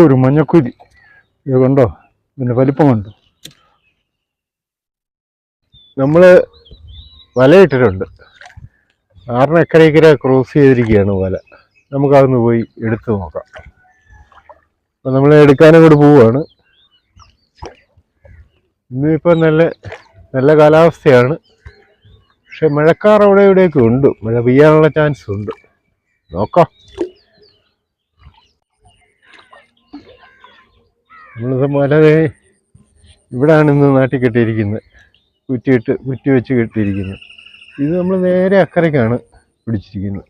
ഒരു മഞ്ഞക്കുരി ഇത് കണ്ടോ, ഇതിൻ്റെ വലിപ്പം കണ്ടോ. നമ്മൾ വലയിട്ടിട്ടുണ്ട്. 6 ഏക്കർ ക്രോസ് ചെയ്തിരിക്കുകയാണ് വല. നമുക്കതൊന്ന് പോയി എടുത്തു നോക്കാം. അപ്പം നമ്മൾ എടുക്കാനും കൂടി പോവുകയാണ്. ഇന്നിപ്പോൾ നല്ല കാലാവസ്ഥയാണ്. പക്ഷെ മഴക്കാർ അവിടെ ഇവിടെയൊക്കെ ഉണ്ട്. മഴ പെയ്യാനുള്ള ചാൻസ് ഉണ്ട്. നോക്കാം. നമ്മൾ മല ഇവിടെയാണ് ഇന്ന് നാട്ടിൽ കെട്ടിയിരിക്കുന്നത്. കുറ്റി വെച്ച് കെട്ടിയിരിക്കുന്നത്. ഇത് നമ്മൾ നേരെ അക്കരയ്ക്കാണ് പിടിച്ചിരിക്കുന്നത്.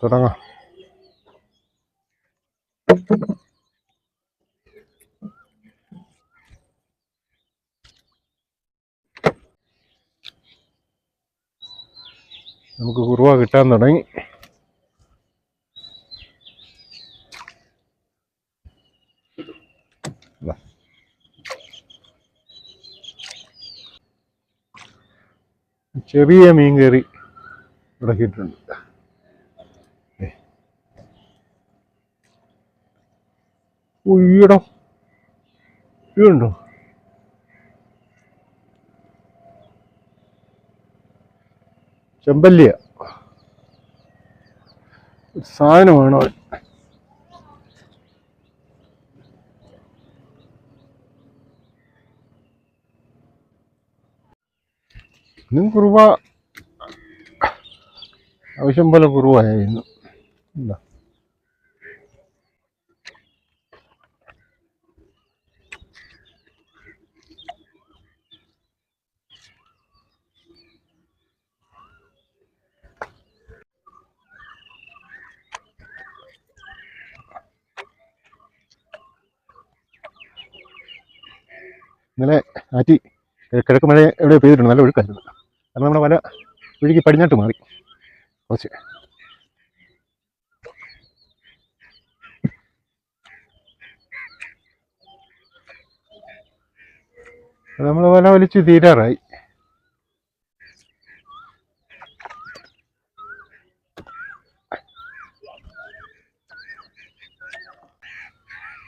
തുടങ്ങാം. നമുക്ക് കുറുവ കിട്ടാൻ തുടങ്ങി. ചെറിയ മീൻ കറി ഇടക്കിയിട്ടുണ്ട്. ഉയ്യടോ, ഇതുണ്ടോ? ചെമ്പല്ലിയ സാധനമാണോ? ഇന്നും കുറുവ ആവശ്യം പോലെ കുറുവായിരുന്നു. എന്താ ഇന്നലെ കിഴക്ക് മഴ എവിടെ പെയ്തിട്ടുണ്ട്. നല്ല ഒഴുക്കായിരുന്നു. കാരണം നമ്മുടെ വല ഒഴുകി പടിഞ്ഞാട്ട് മാറി കുറച്ച്. നമ്മൾ വല വലിച്ച് തീരാറായി.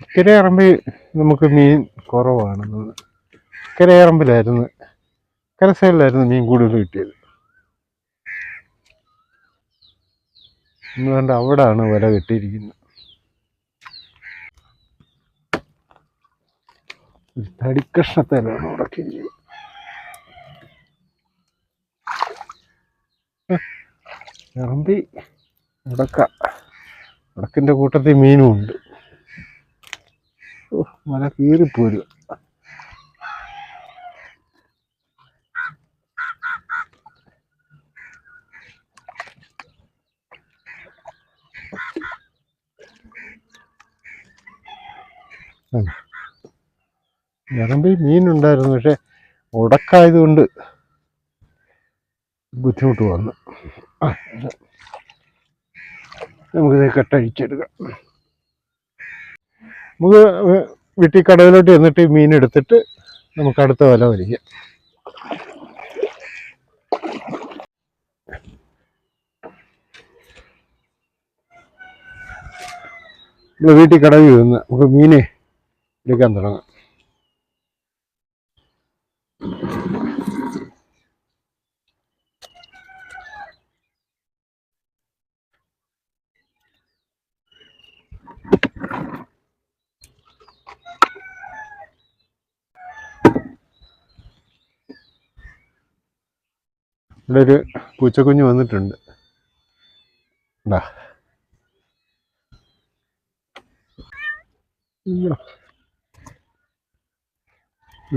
ഇക്കരയറമ്പിൽ നമുക്ക് മീൻ കുറവാണ്. ഇക്കരയറമ്പിലായിരുന്നു, കരസൈഡിലായിരുന്നു മീൻ കൂടുതൽ കിട്ടിയത്. എന്നുകൊണ്ട് അവിടാണ് വല കെട്ടിയിരിക്കുന്നത്. തടിക്കഷ്ണത്തേലാണ് ഉടക്കി. ഇറമ്പി ഉടക്കിൻ്റെ കൂട്ടത്തിൽ മീനും ഉണ്ട്. വല കീറിപ്പോരും. ഇറമ്പി മീനുണ്ടായിരുന്നു. പക്ഷെ ഉടക്കായതുകൊണ്ട് ബുദ്ധിമുട്ട് വന്നു. നമുക്കിത് കെട്ടഴിച്ചെടുക്കാം. നമുക്ക് വീട്ടിൽ കടയിലോട്ട് ചെന്നിട്ട് മീൻ എടുത്തിട്ട് നമുക്ക് അടുത്ത വല വലിക്കാം. നമ്മൾ വീട്ടിൽ കടവിൽ നിന്ന് നമുക്ക് മീനെ എടുക്കാൻ തുടങ്ങാം. ഇവിടെ ഒരു പൂച്ചക്കുഞ്ഞ് വന്നിട്ടുണ്ട്.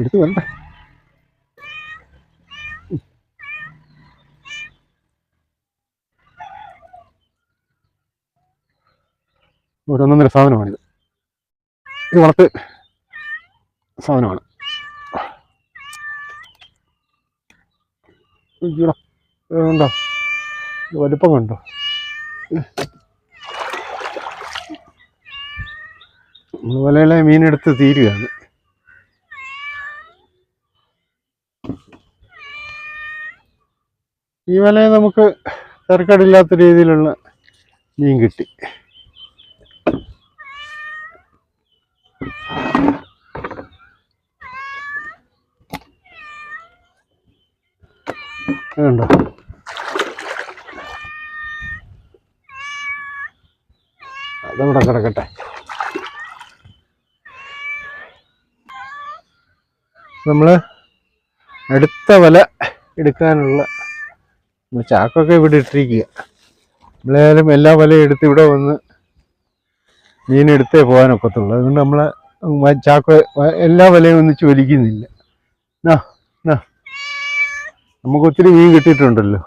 എടുത്ത് വരണ്ട. ഒരൊന്നൊന്നര സാധനമാണിത്. ഇത് വളർത്ത് സാധനമാണ്. കണ്ടോ, വലിപ്പം കണ്ടോ? നമ്മൾ വലയിലെ മീനെടുത്ത് തീരുകയാണ്. ഈ വലയിൽ നമുക്ക് തിരക്കടില്ലാത്ത രീതിയിലുള്ള മീൻ കിട്ടി. കണ്ടോ, അതവിടെ കിടക്കട്ടെ. നമ്മൾ അടുത്ത വല എടുക്കാനുള്ള ചാക്കൊക്കെ ഇവിടെ ഇട്ടിരിക്കുക. നമ്മളായാലും എല്ലാ വലയും എടുത്ത് ഇവിടെ വന്ന് മീനെടുത്തേ പോകാനൊക്കത്തുള്ളൂ. അതുകൊണ്ട് നമ്മളെ ചാക്ക് എല്ലാ വലയും ഒന്നിച്ച് വലിക്കുന്നില്ല. നമുക്ക് ഒത്തിരി മീൻ കിട്ടിയിട്ടുണ്ടല്ലോ.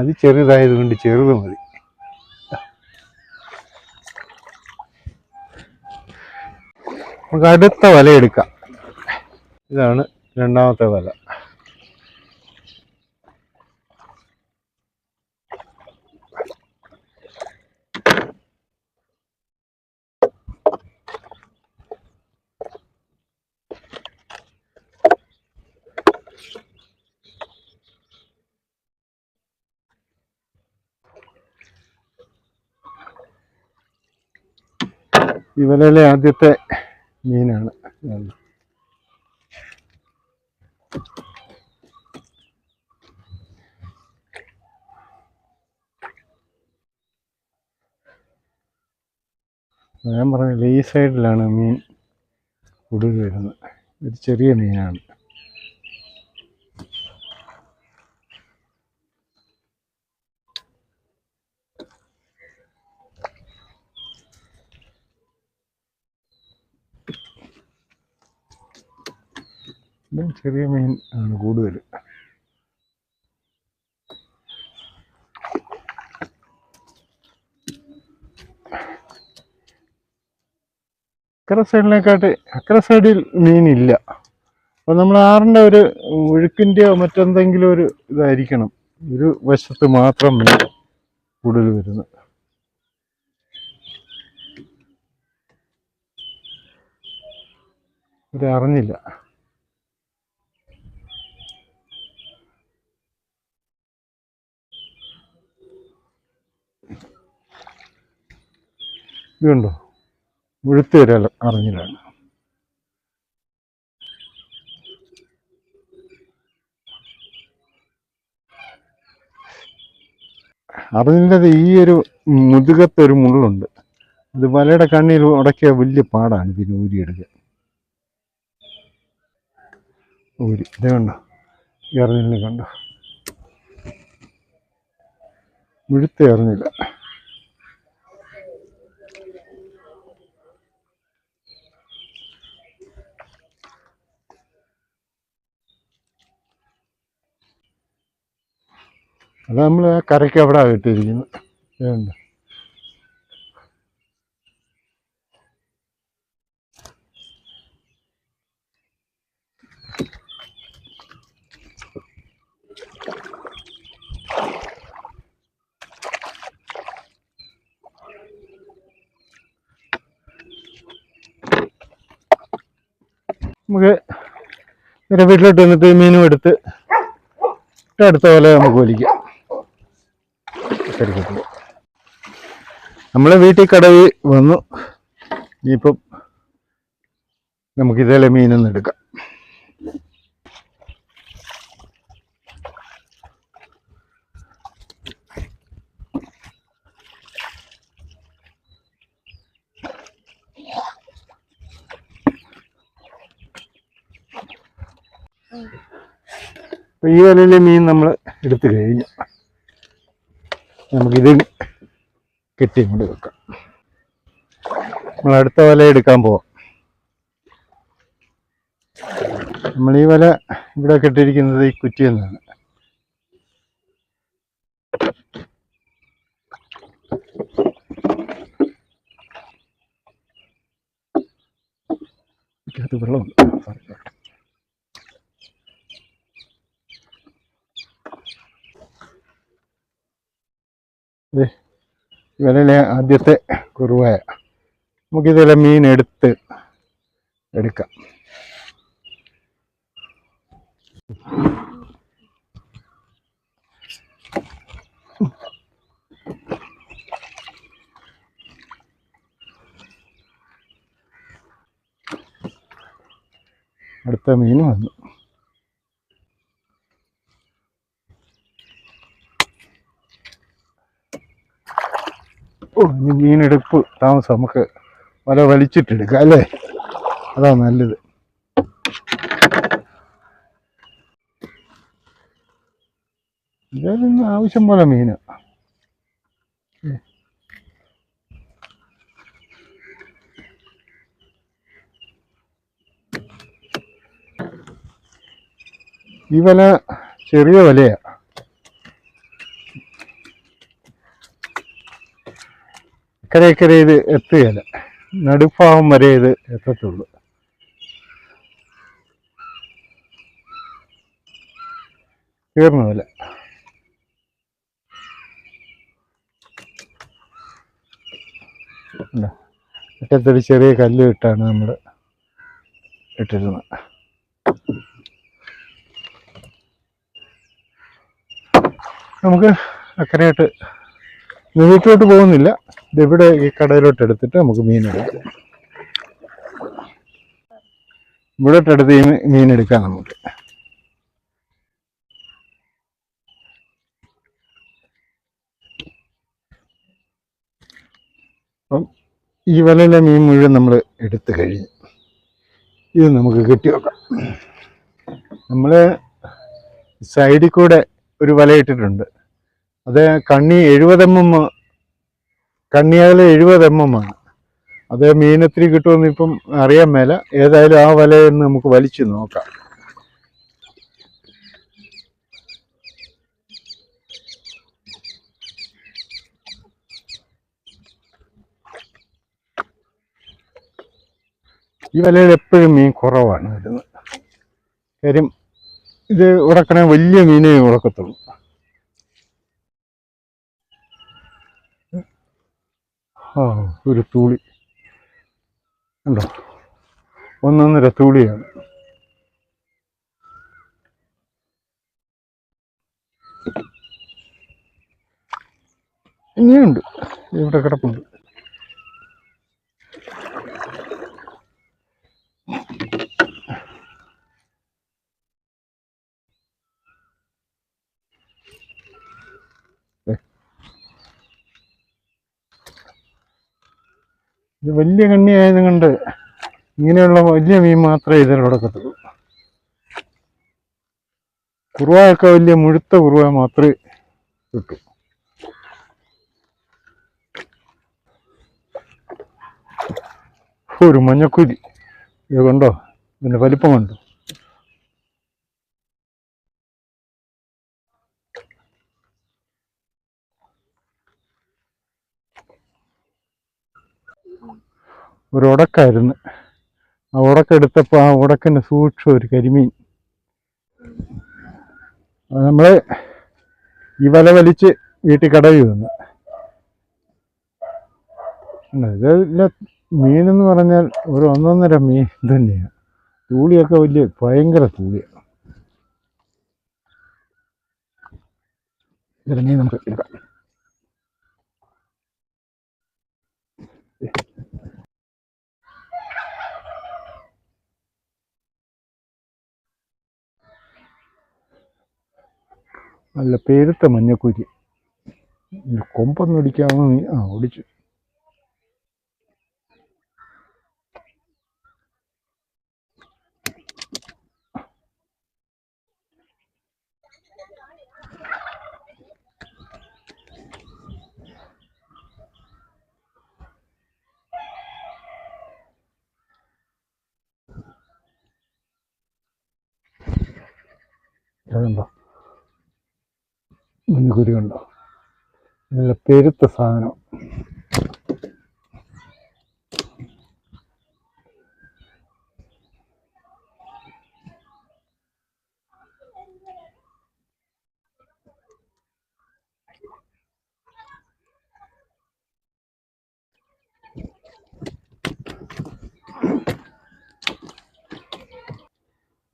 അത് ചെറുതായത് കൊണ്ട് ചെറുത് മതി. നമുക്ക് അടുത്ത വല എടുക്കാം. ഇതാണ് രണ്ടാമത്തെ വല. ഈ വലയിലെ ആദ്യത്തെ മീനാണ്. ഞാൻ പറഞ്ഞില്ല, ഈ സൈഡിലാണ് മീൻ കൂടുതൽ വരുന്നത്. ഒരു ചെറിയ മീനാണ്. ചെറിയ മീൻ ആണ് കൂടുതൽ. അക്കരെ സൈഡിനെക്കാട്ട് അക്കരെ സൈഡിൽ മീനില്ല. അപ്പോൾ നമ്മൾ ആറിൻ്റെ ഒരു ഒഴുക്കിൻ്റെയോ മറ്റെന്തെങ്കിലും ഒരു ഇതായിരിക്കണം ഒരു വശത്ത് മാത്രം മീൻ കൂടുതൽ വരുന്നത്. ഇത് അറിഞ്ഞില്ല. ഇതുണ്ടോ, മുഴുത്ത് വരാൻ അറിഞ്ഞില്ലാണ്. അറിഞ്ഞില്ലത് ഈ ഒരു മുതുകത്തൊരു മുള്ളുണ്ട്. ഇത് വലയുടെ കണ്ണിൽ ഉടക്കിയ വലിയ പാടാണ് ഇതിന് ഊരിയെടുക്കുക. ഊരി ഇത് കണ്ടോ, ഈ അറിഞ്ഞില്ല കണ്ടോ, മുഴുത്ത അറിഞ്ഞില്ല. അത് നമ്മൾ ആ കരയ്ക്ക് അവിടെ കിട്ടിയിരിക്കുന്നു. വേണ്ട, നമുക്ക് നേരെ വീട്ടിലോട്ട് വന്നിട്ട് മീനും എടുത്ത് അടുത്ത പോലെ നമുക്ക് വലിക്കാം. നമ്മളെ വീട്ടിൽ കടവിൽ വന്നു. ഇനിയിപ്പം നമുക്കിതേലെ മീനൊന്നും എടുക്കാം. ഈ വലയിലെ മീൻ നമ്മൾ എടുത്തു കഴിഞ്ഞു. നമുക്കിത് കെട്ടി കൊണ്ട് വെക്കാം. നമ്മൾ അടുത്ത വല എടുക്കാൻ പോവാം. നമ്മൾ ഈ വല ഇവിടെ കെട്ടിയിരിക്കുന്നത് ഈ കുറ്റിയെന്നാണ്. അത് വെള്ളമുണ്ട്. വലയിലെ ആദ്യത്തെ കുറുവായ. നമുക്കിതെല്ലാം മീൻ എടുക്കാം. അടുത്ത മീൻ വന്നു. ഓ, ഇനി മീനെടുപ്പ് താമസം, നമുക്ക് വല വലിച്ചിട്ടെടുക്കാം അല്ലേ? അതാ നല്ലത്. ഇതിന് ആവശ്യം പോലെ മീന്. ഈ വല ചെറിയ വലയാ. ഇക്കരെ ഇത് എത്തുകയില്ല, നടുഭാഗം വരെ ഇത് എത്തത്തുള്ളൂ. തീർന്നു വല. മുറ്റത്തൊരു ചെറിയ കല്ല് ഇട്ടാണ് നമ്മൾ ഇട്ടിരുന്നത്. നമുക്ക് അക്കരയായിട്ട് വീട്ടിലോട്ട് പോകുന്നില്ല, ഇതിവിടെ ഈ കടയിലോട്ട് എടുത്തിട്ട് നമുക്ക് മീനെടുക്കാം. ഇവിടോട്ടെടുത്ത് ഈ മീനെടുക്കാം നമുക്ക്. അപ്പം ഈ വലയിലെ മീൻ മുഴുവൻ നമ്മൾ എടുത്തു കഴിഞ്ഞു. ഇത് നമുക്ക് കെട്ടി വെക്കാം. നമ്മൾ സൈഡിൽ കൂടെ ഒരു വല ഇട്ടിട്ടുണ്ട്. അത് കണ്ണി 70 mm, കണ്ണിയാകലെ 70 mm ആണ്. അത് മീനത്തിരി കിട്ടുമെന്ന് ഇപ്പം അറിയാൻ മേല. ഏതായാലും ആ വലയെന്ന് നമുക്ക് വലിച്ചു നോക്കാം. ഈ വലയിൽ എപ്പോഴും മീൻ കുറവാണ് വരുന്നത്. കാര്യം ഇത് ഉടക്കണേ വലിയ മീനേ ഉടക്കത്തുള്ളൂ. ആ, ഒരു തൂളി ഉണ്ടോ? 1.5 തൂളിയാണ്. ഇനിയുണ്ട്, ഇവിടെ കിടപ്പുണ്ട്. ഇത് വലിയ കണ്ണി ആയതുകൊണ്ട് ഇങ്ങനെയുള്ള വലിയ മീൻ മാത്രമേ ഇതിൽ ഉടക്കത്തുള്ളൂ. കുറുവയൊക്കെ വലിയ മുഴുത്ത കുറുവ മാത്രമേ കിട്ടൂ. ഒരു മഞ്ഞക്കുരി ഇത് കണ്ടോ, ഇതിൻ്റെ വലിപ്പം കണ്ടോ? ഒരു ഉടക്കായിരുന്നു. ആ ഉടക്കെടുത്തപ്പോൾ ആ ഉടക്കിൻ്റെ സൂക്ഷ്മ ഒരു കരിമീൻ. നമ്മൾ ഈ വല വലിച്ച് വീട്ടിൽ കടയിൽ വന്നു. ഇതെല്ലാം മീനെന്ന് പറഞ്ഞാൽ ഒരു 1.5 മീൻ തന്നെയാണ്. തൂളിയൊക്കെ വലിയ ഭയങ്കര തൂളിയാണ്. ഇതിൽ നമുക്ക് എടുക്കാം. നല്ല പെരുത്ത മഞ്ഞക്കുരി. കൊമ്പൊന്നും ഒടിക്കാവുന്ന നീ ഒടിച്ചു. അതുണ്ടോ മഞ്ഞക്കുരി കണ്ടോ? നല്ല പെരുത്ത സാധനം.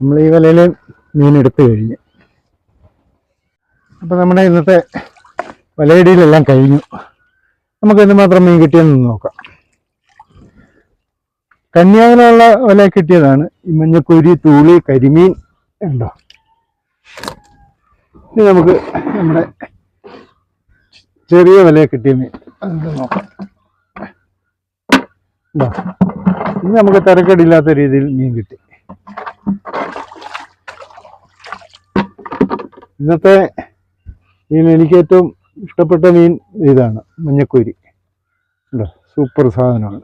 നമ്മൾ ഈ വലയിൽ മീൻ എടുത്തു കഴിഞ്ഞ്. അപ്പോൾ നമ്മുടെ ഇന്നത്തെ വലയിടിയിലെല്ലാം കഴിഞ്ഞു. നമുക്ക് എന്തുമാത്രം മീൻ കിട്ടിയെന്ന് നോക്കാം. കന്യാകുലുള്ള വല കിട്ടിയതാണ്. ഈ മഞ്ഞക്കുരി, തൂളി, കരിമീൻ ഉണ്ടോ. ഇനി നമുക്ക് നമ്മുടെ ചെറിയ വല കിട്ടിയ മീൻ അത് നോക്കാം. ഇനി നമുക്ക് തിരക്കേടില്ലാത്ത രീതിയിൽ മീൻ കിട്ടി. ഇന്നത്തെ മീൻ എനിക്ക് ഏറ്റവും ഇഷ്ടപ്പെട്ട മീൻ ഇതാണ്, മഞ്ഞക്കുരി. ഉണ്ടോ, സൂപ്പർ സാധനമാണ്.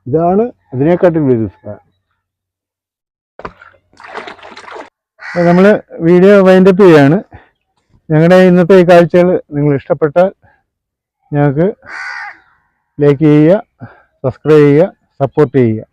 ഇതാണ് അതിനെക്കാട്ടും വലിയ സാധനം. അപ്പോൾ നമ്മൾ വീഡിയോ വൈൻഡപ്പ് ചെയ്യുകയാണ്. ഞങ്ങളുടെ ഇന്നത്തെ ഈ കാഴ്ചകൾ നിങ്ങൾ ഇഷ്ടപ്പെട്ടാൽ ഞങ്ങൾക്ക് ലൈക്ക് ചെയ്യുക, സബ്സ്ക്രൈബ് ചെയ്യുക, സപ്പോർട്ട് ചെയ്യുക.